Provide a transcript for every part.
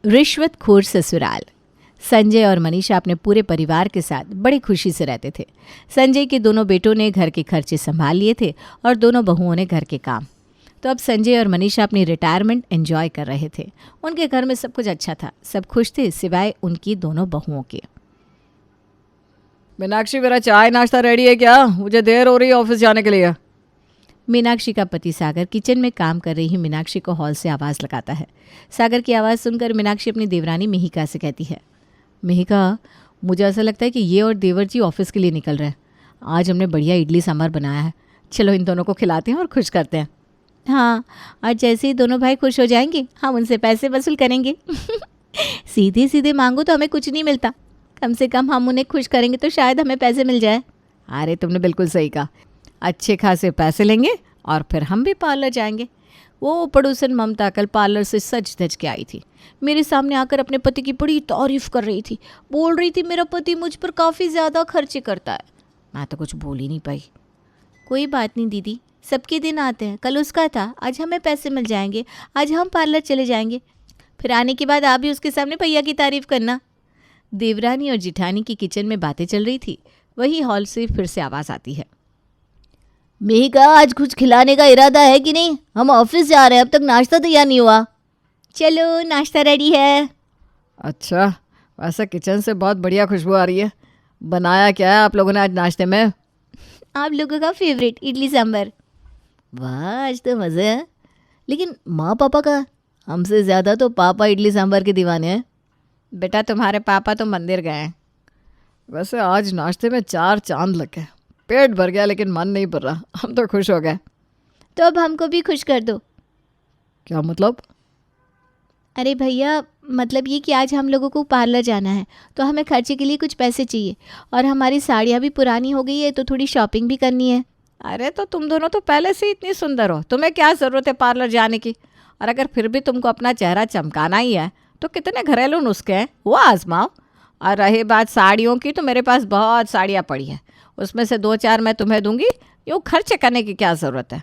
रिश्वतखोर ससुराल। संजय और मनीषा अपने पूरे परिवार के साथ बड़ी खुशी से रहते थे। संजय के दोनों बेटों ने घर के खर्चे संभाल लिए थे और दोनों बहुओं ने घर के काम। तो अब संजय और मनीषा अपनी रिटायरमेंट एंजॉय कर रहे थे। उनके घर में सब कुछ अच्छा था, सब खुश थे सिवाय उनकी दोनों बहुओं के। मीनाक्षी, मेरा चाय नाश्ता रेडी है क्या? मुझे देर हो रही है ऑफिस जाने के लिए। मीनाक्षी का पति सागर किचन में काम कर रही मीनाक्षी को हॉल से आवाज़ लगाता है। सागर की आवाज़ सुनकर मीनाक्षी अपनी देवरानी मिहिका से कहती है, मिहिका, मुझे ऐसा लगता है कि ये और देवर जी ऑफिस के लिए निकल रहे हैं। आज हमने बढ़िया इडली सांभर बनाया है, चलो इन दोनों को खिलाते हैं और खुश करते हैं। हाँ, और जैसे ही दोनों भाई खुश हो जाएंगे हम उनसे पैसे वसूल करेंगे। सीधे सीधे मांगो तो हमें कुछ नहीं मिलता, कम से कम हम उन्हें खुश करेंगे तो शायद हमें पैसे मिल जाए। अरे तुमने बिल्कुल सही कहा, अच्छे खासे पैसे लेंगे और फिर हम भी पार्लर जाएंगे। वो पड़ोसन ममता कल पार्लर से सज धज के आई थी। मेरे सामने आकर अपने पति की बड़ी तारीफ कर रही थी, बोल रही थी मेरा पति मुझ पर काफ़ी ज़्यादा खर्चे करता है। मैं तो कुछ बोल ही नहीं पाई। कोई बात नहीं दीदी, सबके दिन आते हैं, कल उसका था, आज हमें पैसे मिल जाएंगे, आज हम पार्लर चले जाएंगे, फिर आने के बाद आप भी उसके सामने भैया की तारीफ करना। देवरानी और जिठानी की किचन में बातें चल रही थी। वही हॉल से फिर से आवाज़ आती है, मिहिका, आज कुछ खिलाने का इरादा है कि नहीं? हम ऑफिस जा रहे हैं, अब तक नाश्ता तैयार नहीं हुआ। चलो नाश्ता रेडी है। अच्छा, वैसे किचन से बहुत बढ़िया खुशबू आ रही है। बनाया क्या है आप लोगों ने आज नाश्ते में? आप लोगों का फेवरेट इडली सांभर। वाह, आज तो मज़े हैं। लेकिन माँ पापा का? हमसे ज़्यादा तो पापा इडली सांभर के दीवाने हैं। बेटा, तुम्हारे पापा तो मंदिर गए हैं। वैसे आज नाश्ते में 4 चांद लग गए। पेट भर गया लेकिन मन नहीं भर रहा। हम तो खुश हो गए। तो अब हमको भी खुश कर दो। क्या मतलब? अरे भैया, मतलब ये कि आज हम लोगों को पार्लर जाना है तो हमें खर्चे के लिए कुछ पैसे चाहिए, और हमारी साड़ियाँ भी पुरानी हो गई है तो थोड़ी शॉपिंग भी करनी है। अरे तो तुम दोनों तो पहले से इतनी सुंदर हो, तुम्हें क्या ज़रूरत है पार्लर जाने की? और अगर फिर भी तुमको अपना चेहरा चमकाना ही है तो कितने घरेलू नुस्खे हैं वो आजमाओ। और रही बात साड़ियों की, तो मेरे पास बहुत साड़ियाँ पड़ी हैं, उसमें से 2-4 मैं तुम्हें दूंगी। यूँ खर्चे करने की क्या ज़रूरत है?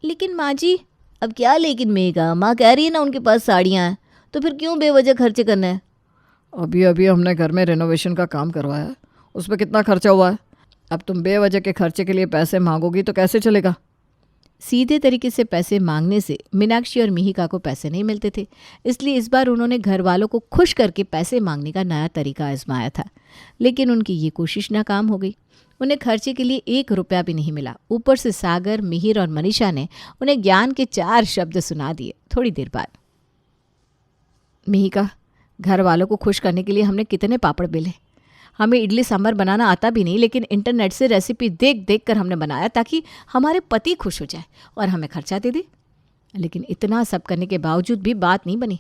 लेकिन माँ जी। अब क्या लेकिन मेगा, माँ कह रही है ना उनके पास साड़ियाँ हैं, तो फिर क्यों बेवजह खर्चे करना है? अभी अभी हमने घर में रेनोवेशन का काम करवाया है, उसमें कितना खर्चा हुआ है। अब तुम बेवजह के खर्चे के लिए पैसे मांगोगी तो कैसे चलेगा? सीधे तरीके से पैसे मांगने से मीनाक्षी और मिहिका को पैसे नहीं मिलते थे, इसलिए इस बार उन्होंने घर वालों को खुश करके पैसे मांगने का नया तरीका आजमाया था। लेकिन उनकी ये कोशिश नाकाम हो गई। उन्हें खर्चे के लिए 1 रुपया भी नहीं मिला। ऊपर से सागर, मिहिर और मनीषा ने उन्हें ज्ञान के 4 शब्द सुना दिए। थोड़ी देर बाद, मिहिका, घर वालों को खुश करने के लिए हमने कितने पापड़ बेले। हमें इडली सांभर बनाना आता भी नहीं, लेकिन इंटरनेट से रेसिपी देख देख कर हमने बनाया ताकि हमारे पति खुश हो जाए और हमें खर्चा दे दे। लेकिन इतना सब करने के बावजूद भी बात नहीं बनी।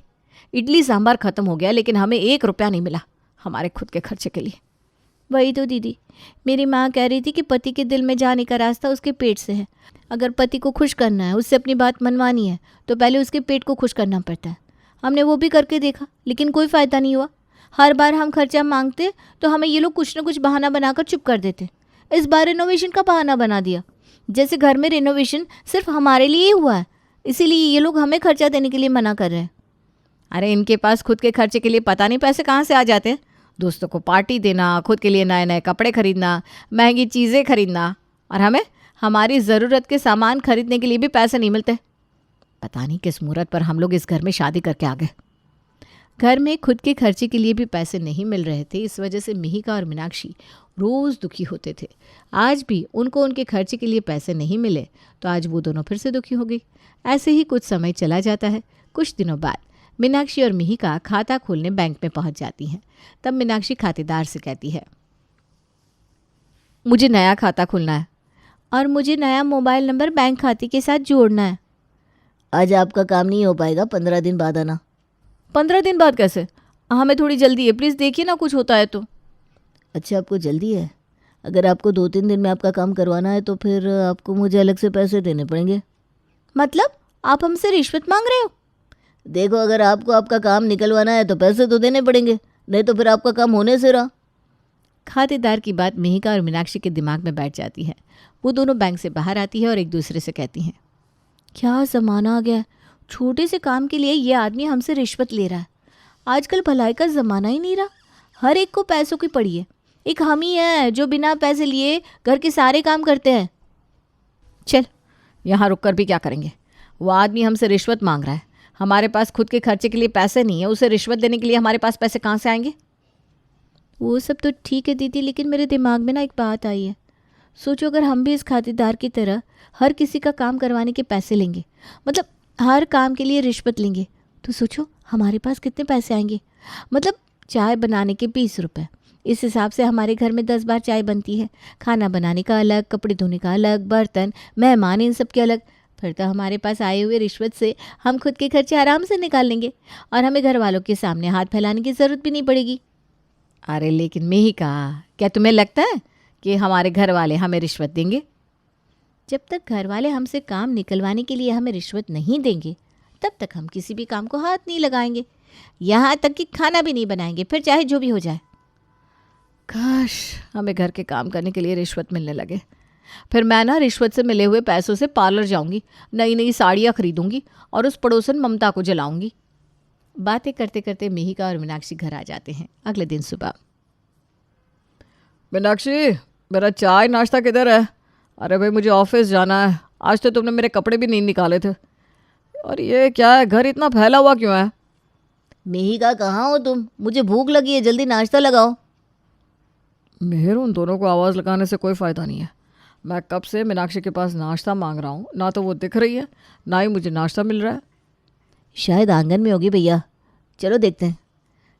इडली सांभर ख़त्म हो गया लेकिन हमें 1 रुपया नहीं मिला हमारे खुद के खर्चे के लिए। वही तो दीदी, मेरी माँ कह रही थी कि पति के दिल में जाने का रास्ता उसके पेट से है। अगर पति को खुश करना है, उससे अपनी बात मनवानी है, तो पहले उसके पेट को खुश करना पड़ता है। हमने वो भी करके देखा लेकिन कोई फ़ायदा नहीं हुआ। हर बार हम खर्चा मांगते तो हमें ये लोग कुछ न कुछ बहाना बनाकर चुप कर देते। इस बार रिनोवेशन का बहाना बना दिया, जैसे घर में रिनोवेशन सिर्फ हमारे लिए ही हुआ है, इसीलिए ये लोग हमें खर्चा देने के लिए मना कर रहे हैं। अरे इनके पास खुद के खर्चे के लिए पता नहीं पैसे कहाँ से आ जाते हैं। दोस्तों को पार्टी देना, खुद के लिए नए नए कपड़े खरीदना, महंगी चीज़ें खरीदना, और हमें हमारी ज़रूरत के सामान खरीदने के लिए भी पैसे नहीं मिलते। पता नहीं किस मुहूर्त पर हम लोग इस घर में शादी करके आ गए। घर में खुद के खर्चे के लिए भी पैसे नहीं मिल रहे थे। इस वजह से मिहिका और मीनाक्षी रोज़ दुखी होते थे। आज भी उनको उनके खर्चे के लिए पैसे नहीं मिले तो आज वो दोनों फिर से दुखी हो गई। ऐसे ही कुछ समय चला जाता है। कुछ दिनों बाद मीनाक्षी और मिहिका खाता खोलने बैंक में पहुंच जाती हैं। तब मीनाक्षी खातेदार से कहती है, मुझे नया खाता खुलना है और मुझे नया मोबाइल नंबर बैंक खाते के साथ जोड़ना है। आज आपका काम नहीं हो पाएगा, 15 दिन बाद आना। 15 दिन बाद कैसे? हमें थोड़ी जल्दी है, प्लीज़ देखिए ना कुछ होता है तो। अच्छा, आपको जल्दी है? अगर आपको 2-3 दिन में आपका काम करवाना है तो फिर आपको मुझे अलग से पैसे देने पड़ेंगे। मतलब आप हमसे रिश्वत मांग रहे हो? देखो, अगर आपको आपका काम निकलवाना है तो पैसे तो देने पड़ेंगे, नहीं तो फिर आपका काम होने से रहा। खातेदार की बात मिहिका और मीनाक्षी के दिमाग में बैठ जाती है। वो दोनों बैंक से बाहर आती है और एक दूसरे से कहती हैं, क्या ज़माना आ गया है, छोटे से काम के लिए ये आदमी हमसे रिश्वत ले रहा है। आजकल भलाई का ज़माना ही नहीं रहा, हर एक को पैसों की पड़ी है। एक हम ही है जो बिना पैसे लिए घर के सारे काम करते हैं। चल, यहाँ रुक कर भी क्या करेंगे? वो आदमी हमसे रिश्वत मांग रहा है, हमारे पास खुद के खर्चे के लिए पैसे नहीं है, उसे रिश्वत देने के लिए हमारे पास पैसे कहाँ से आएंगे? वो सब तो ठीक है दीदी, लेकिन मेरे दिमाग में ना एक बात आई है। सोचो अगर हम भी इस खातिरदार की तरह हर किसी का काम करवाने के पैसे लेंगे, मतलब हर काम के लिए रिश्वत लेंगे, तो सोचो हमारे पास कितने पैसे आएंगे। मतलब चाय बनाने के 20 रुपये, इस हिसाब से हमारे घर में 10 बार चाय बनती है। खाना बनाने का अलग, कपड़े धोने का अलग, बर्तन, मेहमान, इन सब के अलग। फिर तो हमारे पास आए हुए रिश्वत से हम खुद के खर्चे आराम से निकाल लेंगे और हमें घर वालों के सामने हाथ फैलाने की ज़रूरत भी नहीं पड़ेगी। अरे लेकिन मेहिका, क्या तुम्हें लगता है कि हमारे घर वाले हमें रिश्वत देंगे? जब तक घर वाले हमसे काम निकलवाने के लिए हमें रिश्वत नहीं देंगे, तब तक हम किसी भी काम को हाथ नहीं लगाएंगे, यहाँ तक कि खाना भी नहीं बनाएंगे, फिर चाहे जो भी हो जाए। काश हमें घर के काम करने के लिए रिश्वत मिलने लगे। फिर मैं ना रिश्वत से मिले हुए पैसों से पार्लर जाऊंगी, नई नई साड़ियाँ खरीदूंगी और उस पड़ोसन ममता को जलाऊंगी। बातें करते करते मेहिका और मीनाक्षी घर आ जाते हैं। अगले दिन सुबह, मीनाक्षी, मेरा चाय नाश्ता किधर है? अरे भाई, मुझे ऑफिस जाना है, आज तो तुमने मेरे कपड़े भी नहीं निकाले थे। और ये क्या है, घर इतना फैला हुआ क्यों है? मेहिका कहाँ हो तुम? मुझे भूख लगी है, जल्दी नाश्ता लगाओ। मेहर, उन दोनों को आवाज़ लगाने से कोई फ़ायदा नहीं है। मैं कब से मीनाक्षी के पास नाश्ता मांग रहा हूँ, ना तो वो दिख रही है, ना ही मुझे नाश्ता मिल रहा है। शायद आंगन में होगी भैया, चलो देखते हैं।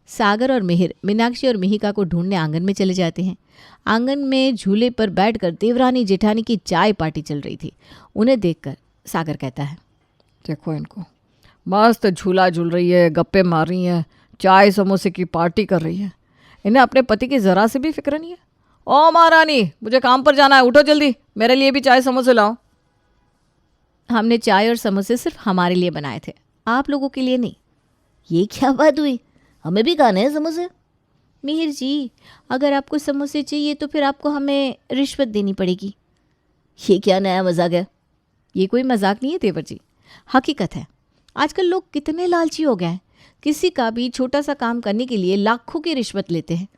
सागर और मिहिर मीनाक्षी और मिहिका को ढूंढने आंगन में चले जाते हैं। आंगन में झूले पर बैठकर देवरानी जेठानी की चाय पार्टी चल रही थी। उन्हें देखकर सागर कहता है, देखो इनको, मस्त झूला झूल रही है, गप्पे मार रही हैं, चाय समोसे की पार्टी कर रही है। इन्हें अपने पति की ज़रा से भी फिक्र नहीं है। ओ महारानी, मुझे काम पर जाना है, उठो जल्दी, मेरे लिए भी चाय समोसे लाओ। हमने चाय और समोसे सिर्फ हमारे लिए बनाए थे, आप लोगों के लिए नहीं। ये क्या बात हुई? हमें भी खाने हैं समोसे। मिहिर जी, अगर आपको समोसे चाहिए तो फिर आपको हमें रिश्वत देनी पड़ेगी। ये क्या नया मजाक है? ये कोई मजाक नहीं है देवर जी, हकीकत है। आजकल लोग कितने लालची हो गए हैं, किसी का भी छोटा सा काम करने के लिए लाखों की रिश्वत लेते हैं।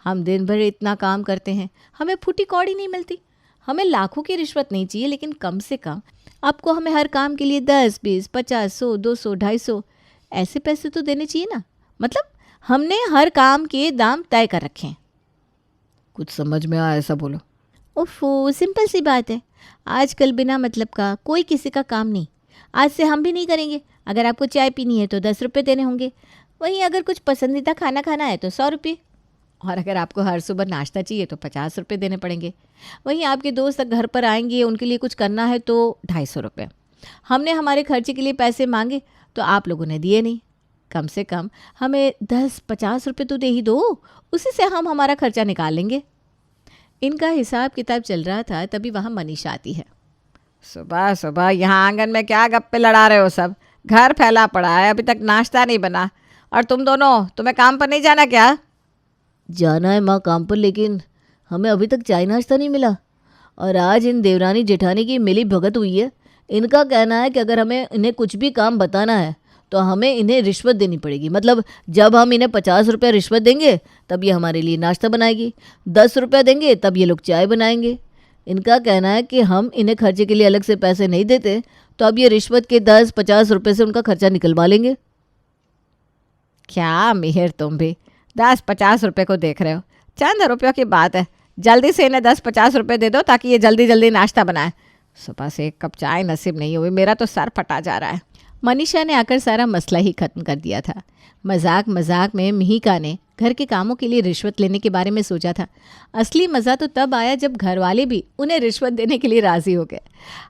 हम दिन भर इतना काम करते हैं, हमें फूटी कौड़ी नहीं मिलती। हमें लाखों की रिश्वत नहीं चाहिए, लेकिन कम से कम आपको हमें हर काम के लिए 10, 20, 50, 100, 200, 250 ऐसे पैसे तो देने चाहिए ना। मतलब हमने हर काम के दाम तय कर रखे हैं। कुछ समझ में आया ऐसा बोलो। ओफो, सिंपल सी बात है। आजकल बिना मतलब का कोई किसी का काम नहीं। आज से हम भी नहीं करेंगे। अगर आपको चाय पीनी है तो 10 रुपये देने होंगे, वहीं अगर कुछ पसंदीदा खाना खाना है तो 100 रुपये, और अगर आपको हर सुबह नाश्ता चाहिए तो 50 रुपये देने पड़ेंगे। वहीं आपके दोस्त घर पर आएंगे, उनके लिए कुछ करना है तो 250 रुपये। हमने हमारे खर्चे के लिए पैसे मांगे तो आप लोगों ने दिए नहीं। कम से कम हमें 10-50 रुपये तो दे ही दो, उसी से हम हमारा खर्चा निकाल लेंगे। इनका हिसाब किताब चल रहा था, तभी वहाँ मनीषा आती है। सुबह सुबह यहाँ आंगन में क्या गप्पे लड़ा रहे हो सब? घर फैला पड़ा है, अभी तक नाश्ता नहीं बना। और तुम दोनों, तुम्हें काम पर नहीं जाना क्या? जाना है माँ काम पर, लेकिन हमें अभी तक चाय नाश्ता नहीं मिला। और आज इन देवरानी जेठानी की मिली भगत हुई है। इनका कहना है कि अगर हमें इन्हें कुछ भी काम बताना है तो हमें इन्हें रिश्वत देनी पड़ेगी। मतलब जब हम इन्हें 50 रुपये रिश्वत देंगे तब ये हमारे लिए नाश्ता बनाएगी, 10 रुपये देंगे तब ये लोग चाय बनाएंगे। इनका कहना है कि हम इन्हें खर्चे के लिए अलग से पैसे नहीं देते, तो अब ये रिश्वत के 10-50 रुपये से उनका खर्चा निकलवा लेंगे। क्या मिहिर, तुम भी 10-50 रुपये को देख रहे हो? चंद रुपयों की बात है, जल्दी से इन्हें 10-50 रुपये दे दो ताकि ये जल्दी जल्दी नाश्ता बनाए। सुबह से एक कप चाय नसीब नहीं हुई, मेरा तो सर फटा जा रहा है। मनीषा ने आकर सारा मसला ही खत्म कर दिया था। मजाक मजाक में मिहिका ने घर के कामों के लिए रिश्वत लेने के बारे में सोचा था। असली मज़ा तो तब आया जब घर वाले भी उन्हें रिश्वत देने के लिए राज़ी हो गए।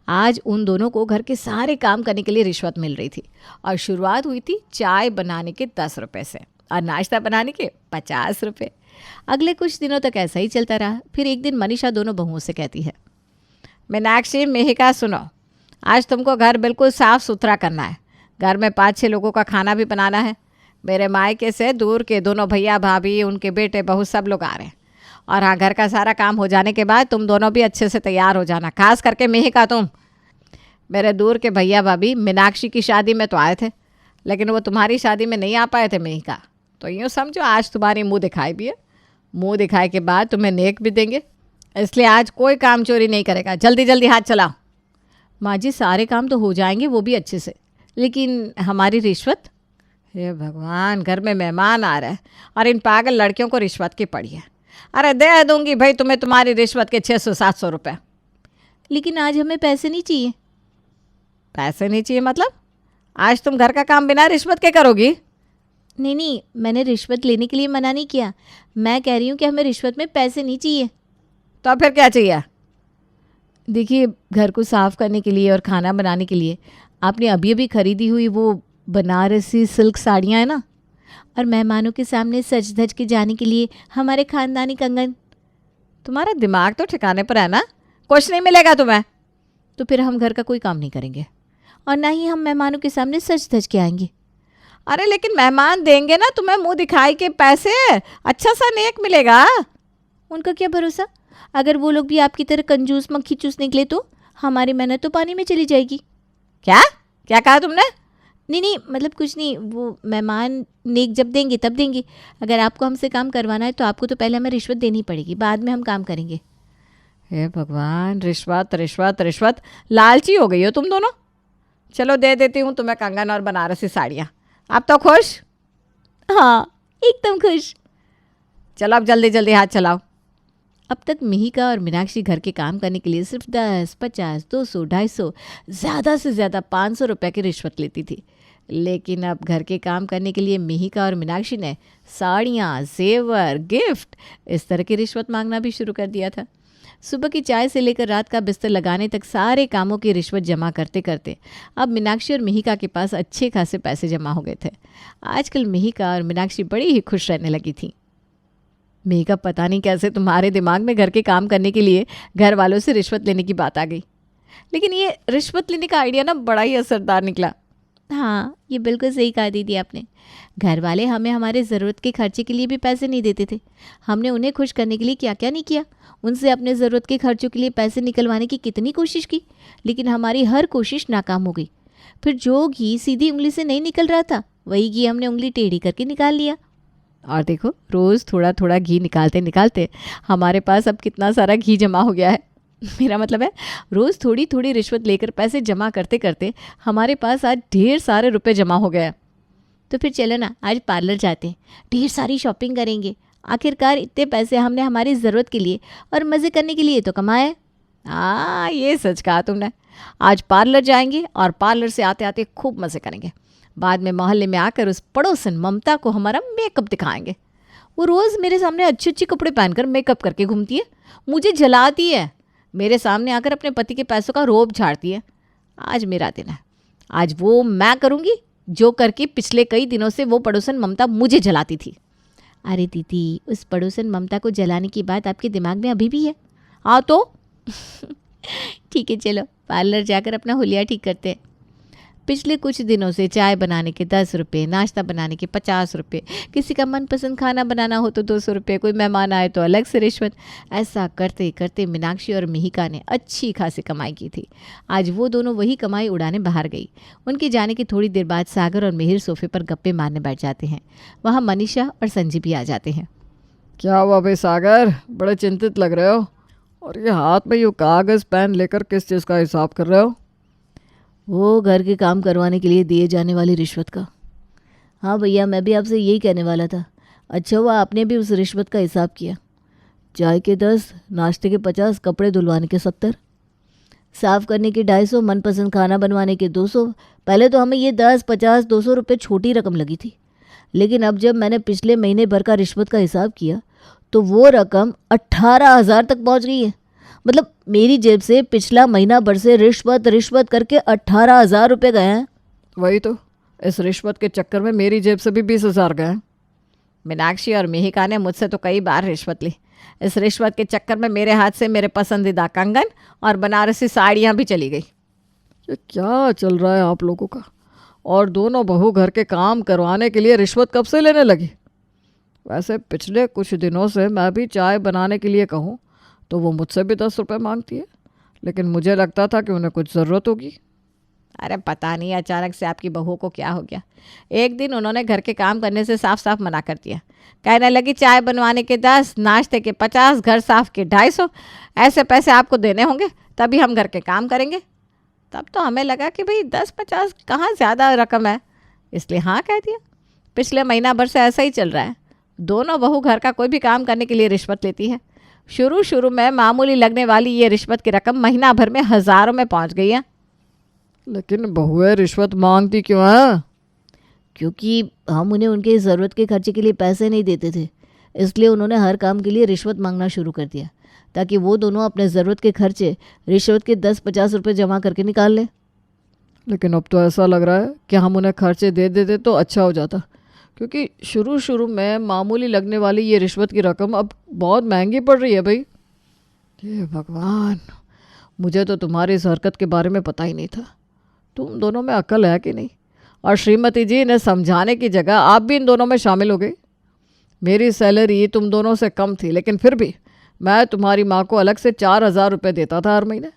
आज उन दोनों को घर के सारे काम करने के लिए रिश्वत मिल रही थी, और शुरुआत हुई थी चाय बनाने के 10 रुपये से और नाश्ता बनाने के 50 रुपये। अगले कुछ दिनों तक ऐसा ही चलता रहा। फिर एक दिन मनीषा दोनों बहुओं से कहती है, मीनाक्षी, मिहिका, सुनो, आज तुमको घर बिल्कुल साफ़ सुथरा करना है। घर में 5-6 लोगों का खाना भी बनाना है। मेरे मायके से दूर के दोनों भैया भाभी, उनके बेटे बहू सब लोग आ रहे हैं। और हाँ, घर का सारा काम हो जाने के बाद तुम दोनों भी अच्छे से तैयार हो जाना, खास करके मिहिका तुम। मेरे दूर के भैया भाभी मीनाक्षी की शादी में तो आए थे, लेकिन वो तुम्हारी शादी में नहीं आ पाए थे मिहिका। तो यूँ समझो आज तुम्हारी मुंह दिखाई भी है, मुंह दिखाए के बाद तुम्हें नेक भी देंगे, इसलिए आज कोई काम चोरी नहीं करेगा। जल्दी जल्दी हाथ चलाओ। माँ जी सारे काम तो हो जाएंगे, वो भी अच्छे से, लेकिन हमारी रिश्वत। हे भगवान, घर में मेहमान आ रहा है और इन पागल लड़कियों को रिश्वत की पड़ी है। अरे दे दूंगी भाई तुम्हें तुम्हारी रिश्वत के 600-700 रुपये। लेकिन आज हमें पैसे नहीं चाहिए। पैसे नहीं चाहिए मतलब? आज तुम घर का काम बिना रिश्वत के करोगी? नहीं नहीं, मैंने रिश्वत लेने के लिए मना नहीं किया। मैं कह रही हूँ कि हमें रिश्वत में पैसे नहीं चाहिए। तो फिर क्या चाहिए? देखिए, घर को साफ़ करने के लिए और खाना बनाने के लिए आपने अभी अभी खरीदी हुई वो बनारसी सिल्क साड़ियाँ हैं ना, और मेहमानों के सामने सज धज के जाने के लिए हमारे खानदानी कंगन। तुम्हारा दिमाग तो ठिकाने पर है ना? कुछ नहीं मिलेगा तुम्हें। तो फिर हम घर का कोई काम नहीं करेंगे और ना ही हम मेहमानों के सामने सज धज के आएंगे। अरे लेकिन मेहमान देंगे ना तुम्हें मुंह दिखाई के पैसे, अच्छा सा नेक मिलेगा। उनका क्या भरोसा, अगर वो लोग भी आपकी तरह कंजूस मक्खी चूस निकले तो हमारी मेहनत तो पानी में चली जाएगी। क्या क्या कहा तुमने? नहीं नहीं, मतलब कुछ नहीं, वो मेहमान नेक जब देंगे तब देंगे। अगर आपको हमसे काम करवाना है तो आपको तो पहले हमें रिश्वत देनी पड़ेगी, बाद में हम काम करेंगे। हे भगवान, रिश्वत रिश्वत रिश्वत, लालची हो गई हो तुम दोनों। चलो दे देती हूँ तुम्हें कंगन और बनारसी साड़ियाँ। अब तो खुश? हाँ, एकदम खुश। चलो अब जल्दी जल्दी हाथ चलाओ। अब तक मिहिका और मीनाक्षी घर के काम करने के लिए सिर्फ 10, 50, 200, 250, ज़्यादा से ज़्यादा 500 रुपये की रिश्वत लेती थी। लेकिन अब घर के काम करने के लिए मिहिका और मीनाक्षी ने साड़ियाँ, जेवर, गिफ्ट, इस तरह की रिश्वत मांगना भी शुरू कर दिया था। सुबह की चाय से लेकर रात का बिस्तर लगाने तक सारे कामों की रिश्वत जमा करते करते अब मीनाक्षी और मिहिका के पास अच्छे खासे पैसे जमा हो गए थे। आजकल मिहिका और मीनाक्षी बड़ी ही खुश रहने लगी थी। मिहिका, पता नहीं कैसे तुम्हारे दिमाग में घर के काम करने के लिए घर वालों से रिश्वत लेने की बात आ गई, लेकिन ये रिश्वत लेने का आइडिया ना बड़ा ही असरदार निकला। हाँ, ये बिल्कुल सही कहा दीदी आपने। घर वाले हमें हमारे ज़रूरत के खर्चे के लिए भी पैसे नहीं देते थे। हमने उन्हें खुश करने के लिए क्या क्या नहीं किया। उनसे अपने ज़रूरत के खर्चों के लिए पैसे निकलवाने की कितनी कोशिश की, लेकिन हमारी हर कोशिश नाकाम हो गई। फिर जो घी सीधी उंगली से नहीं निकल रहा था, वही घी हमने उंगली टेढ़ी करके निकाल लिया। और देखो, रोज़ थोड़ा थोड़ा घी निकालते निकालते हमारे पास अब कितना सारा घी जमा हो गया है। मेरा मतलब है, रोज़ थोड़ी थोड़ी रिश्वत लेकर पैसे जमा करते करते हमारे पास आज ढेर सारे रुपए जमा हो गए। तो फिर चलो ना, आज पार्लर जाते हैं, ढेर सारी शॉपिंग करेंगे। आखिरकार इतने पैसे हमने हमारी ज़रूरत के लिए और मज़े करने के लिए तो कमाए। हाँ, ये सच कहा तुमने। आज पार्लर जाएंगे और पार्लर से आते आते खूब मज़े करेंगे। बाद में मोहल्ले में आकर उस पड़ोसन ममता को हमारा मेकअप दिखाएंगे। वो रोज़ मेरे सामने अच्छे अच्छे कपड़े पहनकर मेकअप करके घूमती है, मुझे जलाती है, मेरे सामने आकर अपने पति के पैसों का रोब झाड़ती है। आज मेरा दिन है, आज वो मैं करूँगी जो करके पिछले कई दिनों से वो पड़ोसन ममता मुझे जलाती थी। अरे दीदी, उस पड़ोसन ममता को जलाने की बात आपके दिमाग में अभी भी है? हाँ तो ठीक है, चलो पार्लर जाकर अपना हुलिया ठीक करते हैं। पिछले कुछ दिनों से चाय बनाने के 10 रुपये, नाश्ता बनाने के 50 रुपये, किसी का मनपसंद खाना बनाना हो तो 200 रुपये, कोई मेहमान आए तो अलग से रिश्वत, ऐसा करते करते मीनाक्षी और मिहिका ने अच्छी खासी कमाई की थी। आज वो दोनों वही कमाई उड़ाने बाहर गई। उनके जाने की थोड़ी देर बाद सागर और मिहिर सोफे पर गप्पे मारने बैठ जाते हैं। वहाँ मनीषा और संजीव भी आ जाते हैं। क्या हुआ भाई सागर, बड़े चिंतित लग रहे हो? और ये हाथ में यूँ कागज़ पेन लेकर किस चीज़ का हिसाब कर रहे हो? वो घर के काम करवाने के लिए दिए जाने वाली रिश्वत का। हाँ भैया, मैं भी आपसे यही कहने वाला था। अच्छा हुआ आपने भी उस रिश्वत का हिसाब किया। चाय के 10, नाश्ते के 50, कपड़े धुलवाने के 70, साफ़ करने के 250, मनपसंद खाना बनवाने के 200। पहले तो हमें ये 10, 50, 200 रुपये छोटी रकम लगी थी, लेकिन अब जब मैंने पिछले महीने भर का रिश्वत का हिसाब किया तो वो रकम 18,000 तक पहुँच गई है। मतलब मेरी जेब से पिछला महीना भर से रिश्वत करके 18,000 रुपये गए हैं। वही तो, इस रिश्वत के चक्कर में मेरी जेब से भी 20,000 गए। मीनाक्षी और मिहिका ने मुझसे तो कई बार रिश्वत ली। इस रिश्वत के चक्कर में मेरे हाथ से मेरे पसंदीदा कंगन और बनारसी साड़ियाँ भी चली गई। ये क्या चल रहा है आप लोगों का? और दोनों बहू घर के काम करवाने के लिए रिश्वत कब से लेने लगी? वैसे पिछले कुछ दिनों से मैं भी चाय बनाने के लिए कहूँ तो वो मुझसे भी 10 रुपये मांगती है, लेकिन मुझे लगता था कि उन्हें कुछ ज़रूरत होगी। अरे पता नहीं अचानक से आपकी बहू को क्या हो गया। एक दिन उन्होंने घर के काम करने से साफ साफ मना कर दिया। कहने लगी चाय बनवाने के 10, नाश्ते के 50, घर साफ के 250, ऐसे पैसे आपको देने होंगे तभी हम घर के काम करेंगे। तब तो हमें लगा कि भाई 10-50 कहाँ ज़्यादा रकम है, इसलिए हाँ कह दिया। पिछले महीना भर से ऐसा ही चल रहा है। दोनों बहू घर का कोई भी काम करने के लिए रिश्वत लेती है। शुरू में मामूली लगने वाली ये रिश्वत की रकम महीना भर में हज़ारों में पहुंच गई है। लेकिन बहुएं रिश्वत मांगती क्यों है? क्योंकि हम उन्हें उनके ज़रूरत के खर्चे के लिए पैसे नहीं देते थे, इसलिए उन्होंने हर काम के लिए रिश्वत मांगना शुरू कर दिया, ताकि वो दोनों अपने ज़रूरत के खर्चे रिश्वत के 10-50 रुपये जमा करके निकाल लें। लेकिन अब तो ऐसा लग रहा है कि हम उन्हें खर्चे दे देते तो अच्छा हो जाता, क्योंकि शुरू में मामूली लगने वाली ये रिश्वत की रकम अब बहुत महंगी पड़ रही है भाई। हे भगवान, मुझे तो तुम्हारी इस हरकत के बारे में पता ही नहीं था। तुम दोनों में अक्ल है कि नहीं? और श्रीमती जी इन्हें समझाने की जगह आप भी इन दोनों में शामिल हो गई। मेरी सैलरी तुम दोनों से कम थी, लेकिन फिर भी मैं तुम्हारी माँ को अलग से 4,000 रुपये देता था हर महीने,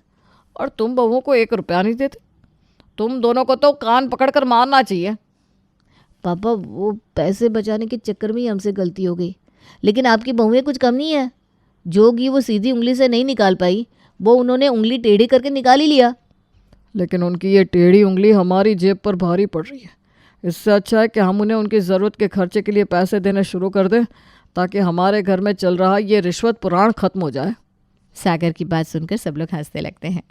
और तुम बहुओं को 1 रुपया नहीं देते। तुम दोनों को तो कान पकड़ कर मारना चाहिए। पापा, वो पैसे बचाने के चक्कर में ही हमसे गलती हो गई, लेकिन आपकी बहुएं कुछ कम नहीं है। जो घी वो सीधी उंगली से नहीं निकाल पाई, वो उन्होंने उंगली टेढ़ी करके निकाल ही लिया। लेकिन उनकी ये टेढ़ी उंगली हमारी जेब पर भारी पड़ रही है। इससे अच्छा है कि हम उन्हें उनकी ज़रूरत के खर्चे के लिए पैसे देने शुरू कर दें, ताकि हमारे घर में चल रहा ये रिश्वत पुराण खत्म हो जाए। सागर की बात सुनकर सब लोग हंसने लगते हैं।